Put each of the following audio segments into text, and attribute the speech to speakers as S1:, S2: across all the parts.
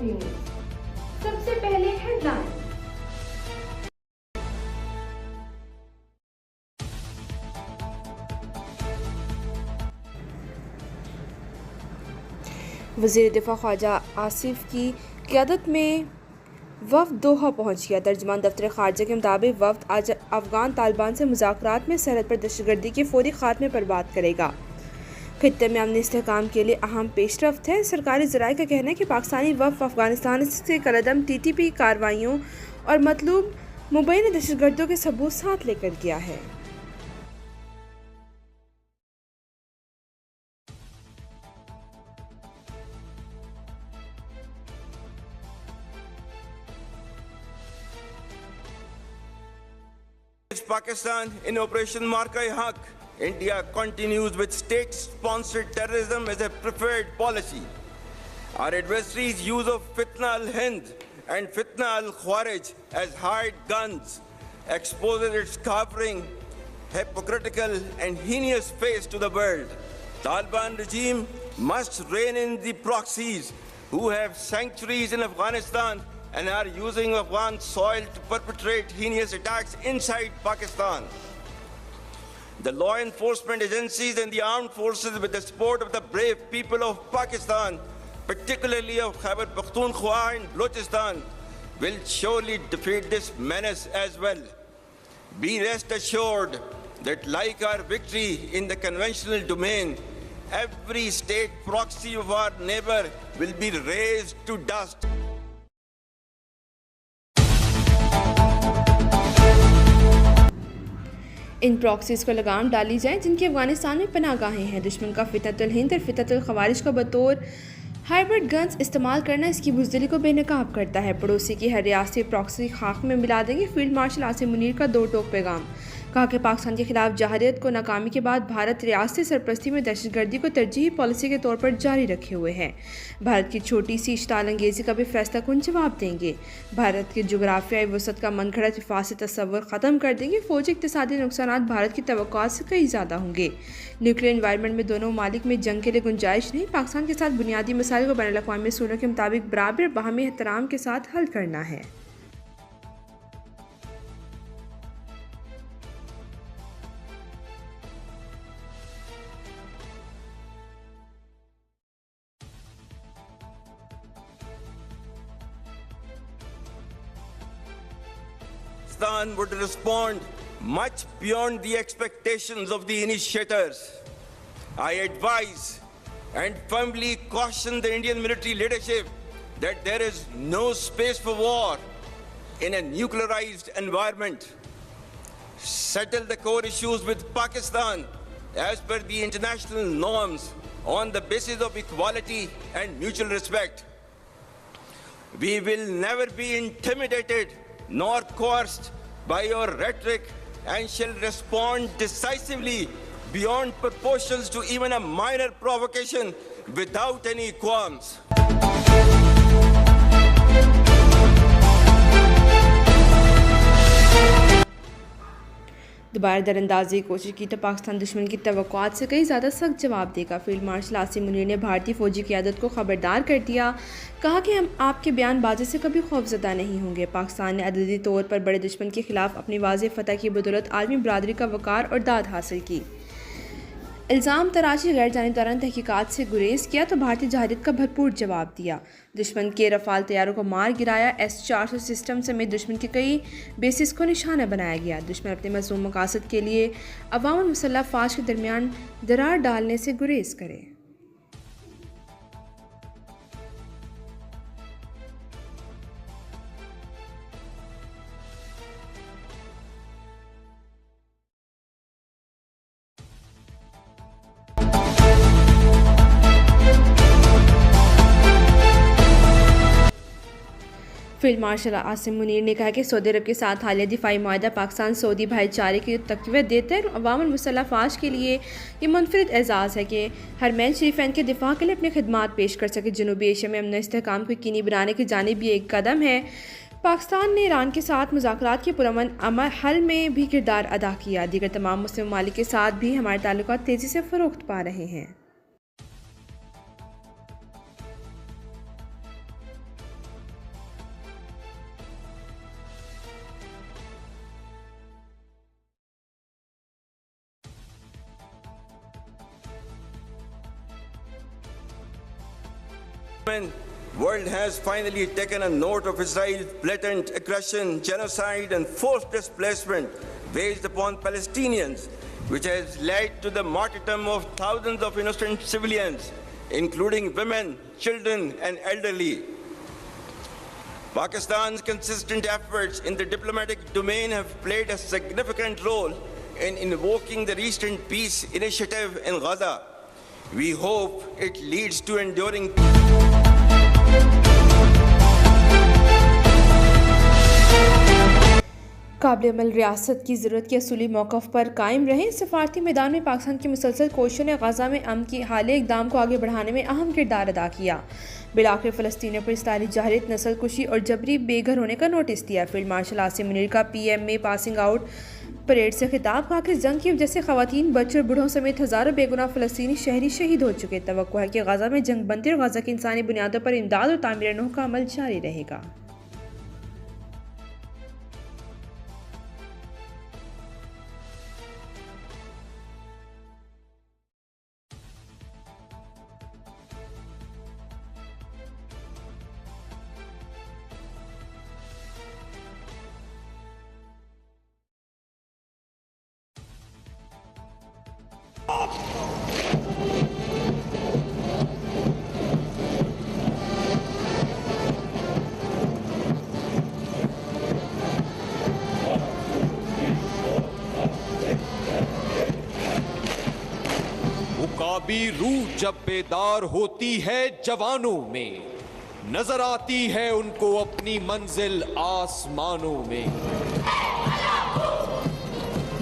S1: TV news. सबसे पहले headline. वज़ीर दिफा ख्वाजा आसिफ की क़यादत में वफ़द दोहा पहुँच गया। तर्जुमान दफ्तर ख़ारजा के मुताबिक वफ़द आज अफ़गान तालिबान से मुज़ाकरात में सरहद पर दहशतगर्दी के फौरी ख़ात्मे पर बात करेगा। खित्ते में अमनी इस्तेहकाम के लिए अहम पेशरफ्त है। सरकारी ज़राए का कहना है कि पाकिस्तानी वफ़द अफ़गानिस्तान से कलअदम TTP कार्रवाइयों और मतलूब मुबैना दहशतगर्दियों के सबूत साथ लेकर गया है।
S2: Pakistan in Operation Marka-e-Haq, India continues with state-sponsored terrorism as a preferred policy. Our adversaries' use of Fitna al-Hind and Fitna al-Khawarij as hired guns exposes its cowering, hypocritical and heinous face to the world. Taliban regime must rein in the proxies who have sanctuaries in Afghanistan and are using Afghan soil to perpetrate heinous attacks inside Pakistan. The law enforcement agencies and the armed forces, with the support of the brave people of Pakistan, particularly of Khyber Pakhtunkhwa and Balochistan, will surely defeat this menace as well. Be rest assured that, like our victory in the conventional domain, every state proxy of our neighbor will be razed to dust.
S1: In proxies को लगाम डाली जाए जिनकी अफगानिस्तान में पनाहगाहें हैं। दुश्मन का फितनतुल हिंद और फितनतुल खवारिज का बतौर हाइब्रिड गन्स इस्तेमाल करना इसकी बुज़दिली को बेनकाब करता है। पड़ोसी की हर रियासती प्रॉक्सी खाक में मिला देंगे। फील्ड मार्शल आसिम मुनीर का दो टोक पैगाम। कहा कि पाकिस्तान के खिलाफ जहारियत को नाकामी के बाद भारत रियासती सरपरस्ती में दहशतगर्दी को तरजीही पॉलिसी के तौर पर जारी रखे हुए है। भारत की छोटी सी इश्ताल अंगेज़ी का भी फैसला कुन जवाब देंगे। भारत के जोग्राफियाई वसत का मनगढ़ंत हिफाज़ती तस्वुर ख़त्म कर देंगे। फ़ौजी इक़्तिसादी नुकसानात भारत की तवक्कुआत से कई ज़्यादा होंगे। न्यूक्लियर एनवायरनमेंट में दोनों ममालिक में जंग के लिए गुंजाइश नहीं। पाकिस्तान के साथ बुनियादी मसाइल को बैनुल-अक़वामी असूलों के मुताबिक बराबर बाहमी एहतराम के साथ हल करना है।
S2: Pakistan would respond much beyond the expectations of the initiators. I advise and firmly caution the Indian military leadership that there is no space for war in a nuclearized environment. Settle the core issues with Pakistan as per the international norms on the basis of equality and mutual respect. We will never be intimidated nor coerced by your rhetoric and shall respond decisively beyond proportions to even a minor provocation without any qualms.
S1: दोबारा दरअंदाजी की कोशिश की तो पाकिस्तान दुश्मन की तवक्कुआत से कई ज़्यादा सख्त जवाब देगा। फील्ड मार्शल आसिम मुनीर ने भारतीय फ़ौजी क़यादत को ख़बरदार कर दिया। कहा कि हम आपके बयानबाजी से कभी खौफज़दा नहीं होंगे। पाकिस्तान ने अददी तौर पर बड़े दुश्मन के खिलाफ अपनी वाज़ेह फ़तह की बदौलत आलमी बरादरी का वक़ार और दाद हासिल की। इल्ज़ाम तराशी गैर जानिबदाराना तहकीकात से गुरेज किया तो भारतीय जहारियत का भरपूर जवाब दिया। दुश्मन के रफ़ाल तैयारों को मार गिराया। S-400 सिस्टम समेत दुश्मन के कई बेसिस को निशाना बनाया गया। दुश्मन अपने मज़मूम मकासद के लिए अवाम और मुसल्लह फ़ौज के दरमियान दरार डालने से गुरेज करे। फील्ड मार्शल आसिम मुनीर ने कहा कि सऊदी अरब के साथ हालिया दिफाई मुआहदा पाकिस्तान सऊदी भाईचारे की तक़वीत देता है। अवाम और मुसल्लह फ़ौज के लिए ये मुनफरिद एज़ाज़ है कि हरमैन शरीफैन के दिफा के लिए अपनी खिदमात पेश कर सके। जनूबी एशिया में अमन व इस्तेहकाम को यकीनी बनाने की जानिब ये एक कदम है। पाकिस्तान ने ईरान के साथ मुज़ाकरात के पुरअमन हल में भी किरदार अदा किया। दीगर तमाम मुस्लिम ममालिक के साथ भी हमारे ताल्लुकात तेज़ी से फ़रोग़्त पा रहे हैं।
S2: world has finally taken a note of Israel's blatant aggression, genocide, and forced displacement waged upon Palestinians, which has led to the martyrdom of thousands of innocent civilians, including women, children, and elderly. Pakistan's consistent efforts in the diplomatic domain have played a significant role in invoking the recent peace initiative in Gaza. We hope it leads to enduring
S1: काबिल अमल रियासत की ज़रूरत के असूली मौक़िफ़ पर कायम रहें। सफारती मैदान में पाकिस्तान की मुसलसल कोशिशों ने गज़ा में अमन की हाल इक़दाम को आगे बढ़ाने में अहम किरदार अदा किया। बिलाखिर फ़लस्तीनियों पर इस्राईली जाहिरियत नस्लकुशी और जबरी बेघर होने का नोटिस दिया। फील्ड मार्शल आसिम मुनीर का PM में पासिंग आउट परेड से खिताब, कहा कि जंग की वजह से ख़वातीन, बच्चों और बूढ़ों समेत हज़ारों बेगुनाह फ़लस्तीनी शहरी शहीद हो चुके। तवक्को है कि गज़ा में जंग बंदी और गज़ा की इंसानी बुनियादों पर इमदाद और तामीर नौ का अमल जारी रहेगा।
S3: मुकाबी रूह जब बेदार होती है जवानों में, नजर आती है उनको अपनी मंजिल आसमानों में।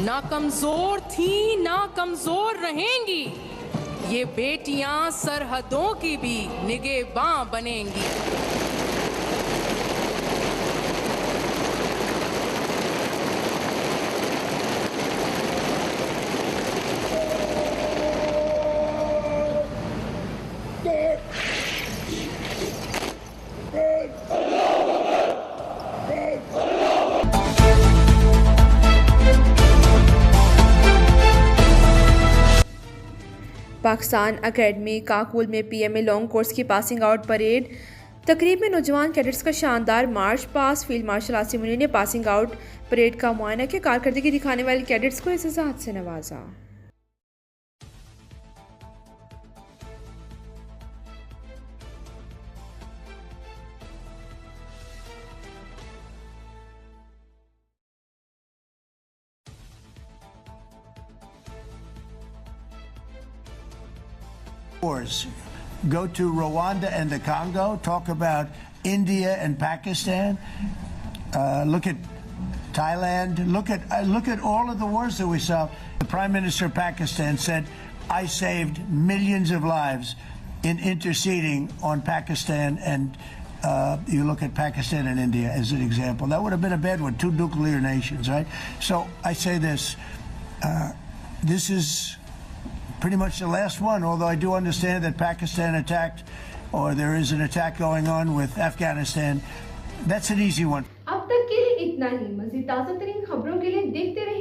S4: ना कमजोर थी ना कमजोर रहेंगी, ये बेटियां सरहदों की भी निगहबां बनेंगी।
S1: पाकिस्तान अकेडमी काकुल में PMA लॉन्ग कोर्स की पासिंग आउट परेड तकरीब में नौजवान कैडेट्स का शानदार मार्च पास। फील्ड मार्शल आसिम मुनीर ने पासिंग आउट परेड का मुआयना किया, कारकर्दगी दिखाने वाले कैडेट्स को एज़ाज़ात से नवाजा।
S5: Go to Rwanda and the Congo, talk about India and Pakistan, look at Thailand, look at all of the wars that we saw. The Prime Minister of Pakistan said, I saved millions of lives in interceding on Pakistan, and you look at Pakistan and India as an example. That would have been a bad one, two nuclear nations, right? So I say this, this is pretty much the last one, although I do understand that Pakistan attacked, or there is an attack going on with Afghanistan. That's an easy one.
S1: अब तक के लिए इतना ही। मज़ीद ताज़ा तरीन खबरों के लिए देखते रहिए